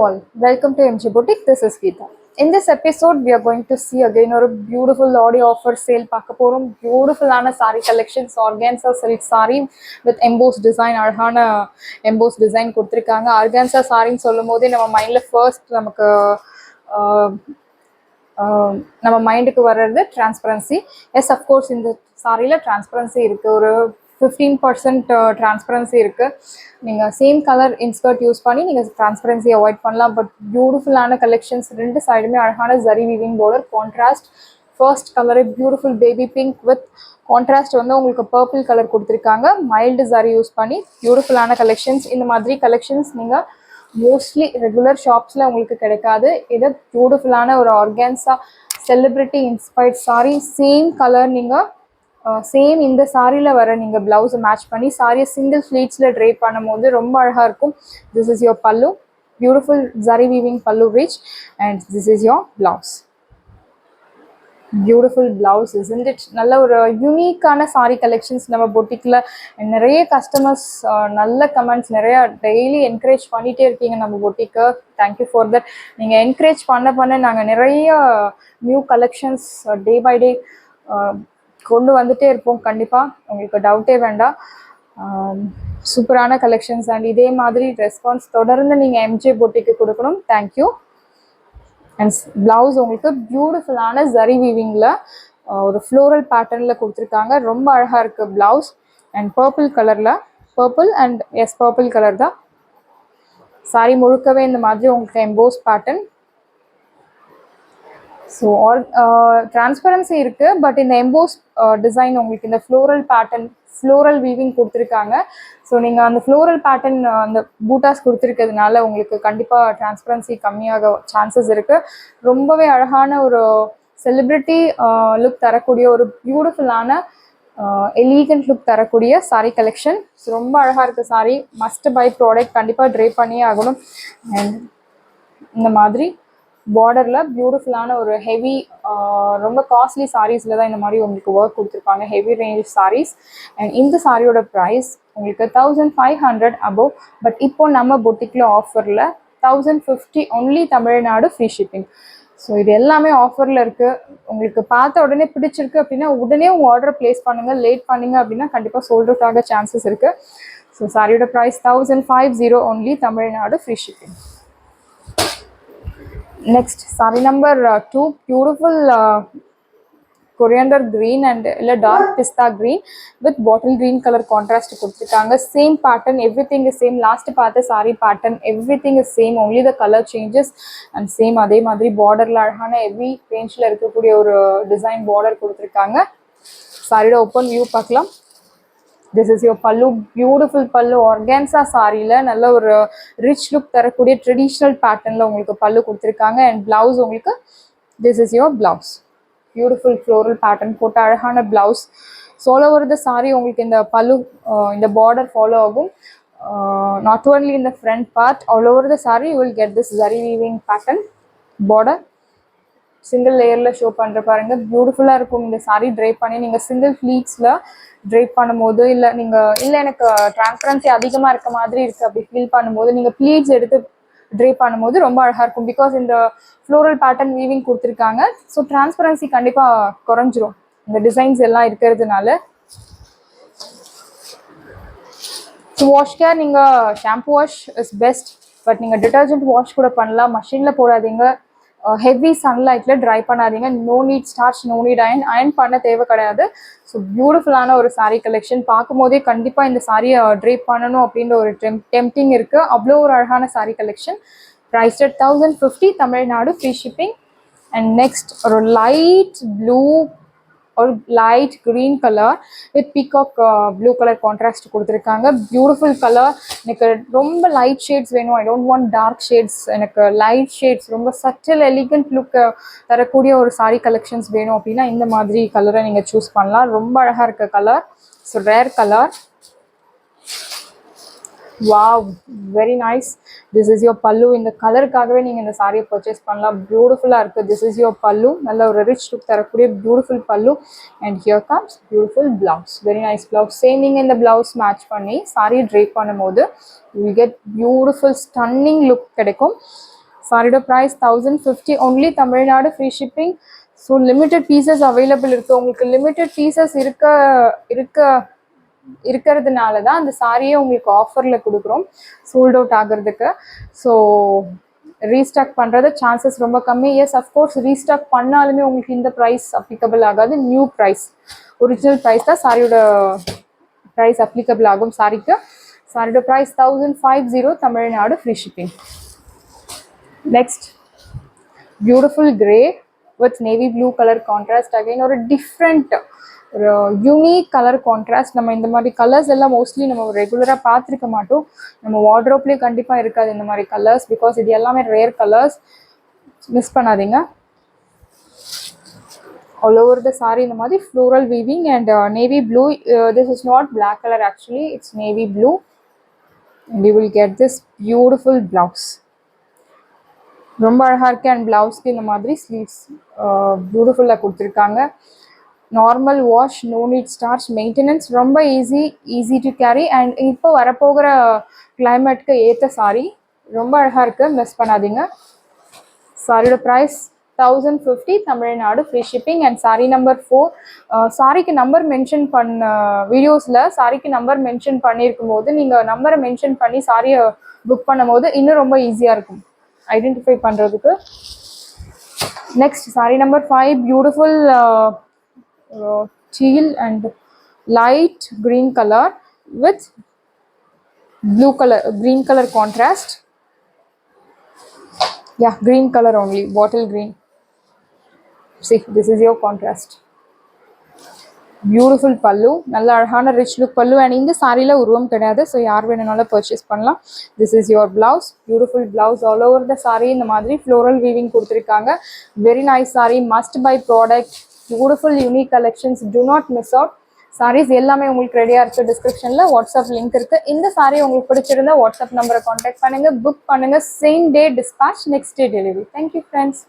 all, welcome to MG Boutique. This is Geeta. In this episode, we are going to see again a beautiful audio offer sale. Beautiful saree collections, organza silk saree with embossed design. Arhana embossed design kuduthirukanga. Organza saree sollumbodhe nama mind la first namakku நம்ம மைண்டுக்கு வர்றது transparency. Yes of course இந்த சாரியில் transparency இருக்குது, ஒரு 15% transparency இருக்குது. நீங்கள் same colour inskirt use பண்ணி நீங்கள் டிரான்ஸ்பரன்சி அவாய்ட் பண்ணலாம். பட் பியூட்டிஃபுல்லான கலெக்ஷன்ஸ், ரெண்டு சைடுமே அழகான zari weaving border, contrast. First colour beautiful baby pink with contrast வந்து உங்களுக்கு பர்பிள் கலர் கொடுத்துருக்காங்க. மைல்டு ஜரி யூஸ் பண்ணி பியூட்டிஃபுல்லான கலெக்ஷன்ஸ். இந்த மாதிரி கலெக்ஷன்ஸ் நீங்கள் மோஸ்ட்லி ரெகுலர் ஷாப்ஸில் உங்களுக்கு கிடைக்காது. இது பியூட்டிஃபுல்லான ஒரு organza celebrity inspired sari. Same colour நீங்கள் சேம் இந்த சாரியில் வர நீங்கள் ப்ளவுஸை மேட்ச் பண்ணி சாரியை சிங்கிள் ஃப்ளீட்ஸில் ட்ரை பண்ணும் போது ரொம்ப அழகாக இருக்கும். திஸ் இஸ் யோர் பல்லு, பியூட்டிஃபுல் ஜரி வீவிங் பல்லு rich, and this is your blouse. Beautiful blouse, isn't it? நல்ல ஒரு யூனிக்கான சாரீ கலெக்ஷன்ஸ் நம்ம பொட்டிக்கில். நிறைய கஸ்டமர்ஸ் நல்ல கமெண்ட்ஸ் நிறையா டெய்லி என்கரேஜ் பண்ணிகிட்டே இருக்கீங்க நம்ம பொட்டிக்கு. Thank you for that. நீங்கள் என்கரேஜ் பண்ண நாங்கள் நிறைய new collections day by day கொண்டு வந்துகிட்டே இருப்போம். கண்டிப்பாக உங்களுக்கு டவுட்டே வேண்டாம். சூப்பரான கலெக்ஷன்ஸ் அண்ட் இதே மாதிரி ரெஸ்பான்ஸ் தொடர்ந்து நீங்கள் எம்ஜே பொட்டிக்கு கொடுக்கணும். தேங்க்யூ. அண்ட் பிளவுஸ் உங்களுக்கு பியூட்டிஃபுல்லான ஜரி வீவிங்கில் ஒரு ஃப்ளோரல் பேட்டர்னில் கொடுத்துருக்காங்க. ரொம்ப அழகாக இருக்குது பிளவுஸ். அண்ட் பர்பிள் கலரில், purple and yes purple colour தான் சாரி முழுக்கவே இந்த மாதிரி உங்களுக்கு எம்போஸ் பேட்டர்ன். ஸோ டிரான்ஸ்பரன்சி இருக்குது, பட் இந்த எம்போஸ் டிசைன் உங்களுக்கு இந்த ஃப்ளோரல் பேட்டர்ன், ஃப்ளோரல் வீவிங் கொடுத்துருக்காங்க. ஸோ நீங்கள் அந்த ஃப்ளோரல் பேட்டர்ன் அந்த பூட்டாஸ் கொடுத்துருக்கிறதுனால உங்களுக்கு கண்டிப்பாக டிரான்ஸ்பரன்சி கம்மியாக சான்சஸ் இருக்குது. ரொம்பவே அழகான ஒரு செலிப்ரிட்டி லுக் தரக்கூடிய ஒரு பியூட்டிஃபுல்லான எலிகன்ட் லுக் தரக்கூடிய சாரீ கலெக்ஷன். ரொம்ப அழகாக இருக்குது சாரீ. மஸ்ட் பை ப்ராடக்ட், கண்டிப்பாக ட்ரை பண்ணியே ஆகணும். அண்ட் இந்த மாதிரி பார்டரில் பியூட்டிஃபுல்லான ஒரு ஹெவி, ரொம்ப காஸ்ட்லி சாரீஸில் தான் இந்த மாதிரி உங்களுக்கு ஒர்க் கொடுத்துருப்பாங்க, ஹெவி ரேஞ்ச் சாரீஸ். அண்ட் இந்த சாரியோட ப்ரைஸ் உங்களுக்கு 1500 அபோவ். பட் இப்போ நம்ம பொட்டிக்கில் ஆஃபரில் 1050 only, Tamil Nadu free shipping. So இது எல்லாமே ஆஃபரில் இருக்குது. உங்களுக்கு பார்த்த உடனே பிடிச்சிருக்கு அப்படின்னா உடனே உங்கள் ஆர்டர் ப்ளேஸ் பண்ணுங்கள். லேட் பண்ணிங்க அப்படின்னா கண்டிப்பாக சோல்டுக்காக சான்சஸ் இருக்குது. ஸோ சாரியோட price 1050 only, Tamil Nadu free shipping. Next, saree number 2, beautiful coriander green and dark pista green with bottle green color contrast கொடுத்திருக்காங்க. Same pattern, everything is same. Last பார்த்த saree pattern, everything is same, only the color changes. And same அதே மாதிரி பார்டர்ல அழகான heavy rangeல இருக்கக்கூடிய ஒரு design border கொடுத்திருக்காங்க. சாரியோட ஓப்பன் வியூ பார்க்கலாம். திஸ் இஸ் யோர் பல்லு, பியூட்டிஃபுல் பல்லு. ஆர்கான்ஸா சாரியில் நல்ல ஒரு ரிச் லுக் தரக்கூடிய ட்ரெடிஷ்னல் பேட்டர்னில் உங்களுக்கு பல்லு கொடுத்துருக்காங்க. அண்ட் பிளவுஸ் உங்களுக்கு this is your blouse, beautiful floral pattern போட்ட அழகான பிளவுஸ். சோலோ வருது சாரி உங்களுக்கு இந்த பல்லு, இந்த பார்டர் ஃபாலோ ஆகும். Not only in the front part, all over the sorry you will get this zari weaving pattern border. Single லேயரில் ஷோ பண்ணுற பாருங்கள், பியூட்டிஃபுல்லாக இருக்கும். இந்த சாரீ ட்ரை பண்ணி நீங்கள் சிங்கிள் ஃப்ளீட்ஸில் ட்ரை பண்ணும்போது, இல்லை எனக்கு டிரான்ஸ்பரன்சி அதிகமாக இருக்க மாதிரி இருக்குது அப்படி ஃபீல் பண்ணும்போது நீங்கள் ப்ளீட்ஸ் எடுத்து ட்ரை பண்ணும்போது ரொம்ப அழகாக இருக்கும். பிகாஸ் இந்த ஃப்ளோரல் பேட்டர்ன் வீவிங் கொடுத்துருக்காங்க. ஸோ டிரான்ஸ்பரன்சி கண்டிப்பாக குறைஞ்சிரும் இந்த டிசைன்ஸ் எல்லாம் இருக்கிறதுனால. ஸோ வாஷ் கேர், நீங்கள் shampoo wash is best. But நீங்கள் டிட்டர்ஜென்ட் வாஷ் கூட பண்ணலாம். மஷினில் போடாதீங்க, ஹெவி சன்லைட்டில் ட்ரை பண்ணாதீங்க. No need starch, no need iron பண்ண தேவை கிடையாது. ஸோ பியூட்டிஃபுல்லான ஒரு சாரீ கலெக்ஷன். பார்க்கும் போதே கண்டிப்பாக இந்த சாரியை ட்ரை பண்ணணும் அப்படின்ற ஒரு டெம்ப்டிங் இருக்குது. அவ்வளோ ஒரு அழகான sari collection. Price at 1050, Tamil Nadu free shipping. And next ஒரு லைட் ப்ளூ, ஒரு light green colour with peacock blue colour contrast கொடுத்துருக்காங்க. Beautiful colour. எனக்கு ரொம்ப லைட் ஷேட்ஸ் வேணும், I don't want dark shades. எனக்கு லைட் ஷேட்ஸ், ரொம்ப சட்டில் எலிகன்ட் லுக் தரக்கூடிய ஒரு சாரீ கலெக்ஷன்ஸ் வேணும் அப்படின்னா இந்த மாதிரி கலரை நீங்கள் சூஸ் பண்ணலாம். ரொம்ப அழகாக இருக்க colour. So rare colour. Wow, very nice. This is your பல்லு. இந்த கலருக்காகவே நீங்கள் இந்த சாரியை பர்ச்சேஸ் பண்ணலாம். பியூட்டிஃபுல்லாக இருக்குது. திஸ் இஸ் யோர் பல்லு, நல்ல ஒரு ரிச் லுக் தரக்கூடிய beautiful pallu. And here comes beautiful blouse, very nice blouse. Same நீங்கள் இந்த பிளவுஸ் மேட்ச் பண்ணி சாரியை ட்ரை பண்ணும்போது you will get beautiful stunning look கிடைக்கும். சாரியோட price 1050 only, Tamil Nadu free shipping. So limited pieces available இருக்குது. உங்களுக்கு லிமிட்டட் பீசஸ் இருக்கிறதுனால தான் அந்த சாரியை உங்களுக்கு ஆஃபரில் கொடுக்குறோம் சோல்ட் அவுட் ஆகிறதுக்கு. ஸோ ரீஸ்டாக் பண்ணுறது சான்சஸ் ரொம்ப கம்மி. எஸ் அஃப்கோர்ஸ் ரீஸ்டாக் பண்ணாலுமே உங்களுக்கு இந்த ப்ரைஸ் அப்ளிகபிள் ஆகாது. நியூ ப்ரைஸ், ஒரிஜினல் ப்ரைஸ் தான் சாரியோட ப்ரைஸ் அப்ளிகபிள் ஆகும் சாரிக்கு. சாரியோட price 1050, Tamil Nadu free shipping. Next beautiful grey with navy blue colour contrast. Again ஒரு டிஃப்ரெண்ட் ஒரு யூனிக் கலர் கான்ட்ராஸ்ட். நம்ம இந்த மாதிரி கலர்ஸ் எல்லாம் மோஸ்ட்லி நம்ம ரெகுலராக பார்த்துருக்க மாட்டோம். நம்ம வார்ட்ரோப்லேயே கண்டிப்பாக இருக்காது இந்த மாதிரி கலர்ஸ், பிகாஸ் இது எல்லாமே ரேர் கலர்ஸ். மிஸ் பண்ணாதீங்க. ஆல் ஓவர் த சாரி இந்த மாதிரி floral weaving and navy blue. This is not black colour, actually it's navy blue. And you will get this beautiful blouse. ரொம்ப அழகாக இருக்குது. அண்ட் பிளவுஸ்க்கு இந்த மாதிரி ஸ்லீவ்ஸ் பியூட்டிஃபுல்லாக கொடுத்துருக்காங்க. Normal wash, no need starch, maintenance ரொம்ப ஈஸி டு கேரி. அண்ட் இப்போ வரப்போகிற கிளைமேட்க்கு ஏற்ற சாரி, ரொம்ப அழகாக இருக்குது. மிஸ் பண்ணாதீங்க. சாரியோட price 1050, Tamil Nadu free shipping. And sari number 4. சாரிக்கு நம்பர் மென்ஷன் பண்ண வீடியோஸில் சாரிக்கு நம்பர் மென்ஷன் பண்ணியிருக்கும் போது நீங்கள் நம்பரை மென்ஷன் பண்ணி சாரியை புக் பண்ணும் போது இன்னும் ரொம்ப ஈஸியாக இருக்கும் ஐடென்டிஃபை பண்ணுறதுக்கு. Next sorry number 5. Beautiful teal and light green color with blue color, green color contrast. Yeah, green color only, bottle green. See, this is your contrast. Beautiful பல்லு, நல்ல அழகான ரிச் லுக் பல்லு. அண்ட் இந்த சாரியில் உருவம் கிடையாது, so யார் வேணுனாலும் பர்ச்சேஸ் பண்ணலாம். This is your blouse, beautiful blouse. All over the sari இந்த மாதிரி ஃப்ளோரல் வீவிங் கொடுத்துருக்காங்க. Very nice sari, must buy product. Beautiful unique collections, do not miss out. Saris எல்லாமே உங்களுக்கு ரெடியாக இருக்குது. டிஸ்கிரிப்ஷனில் வாட்ஸ்அப் லிங்க் இருக்குது. இந்த சாரி உங்களுக்கு பிடிச்சிருந்தா வாட்ஸ்அப் நம்பரை கான்டாக்ட் பண்ணுங்கள், புக் பண்ணுங்கள். Same day dispatch, next day delivery. Thank you friends.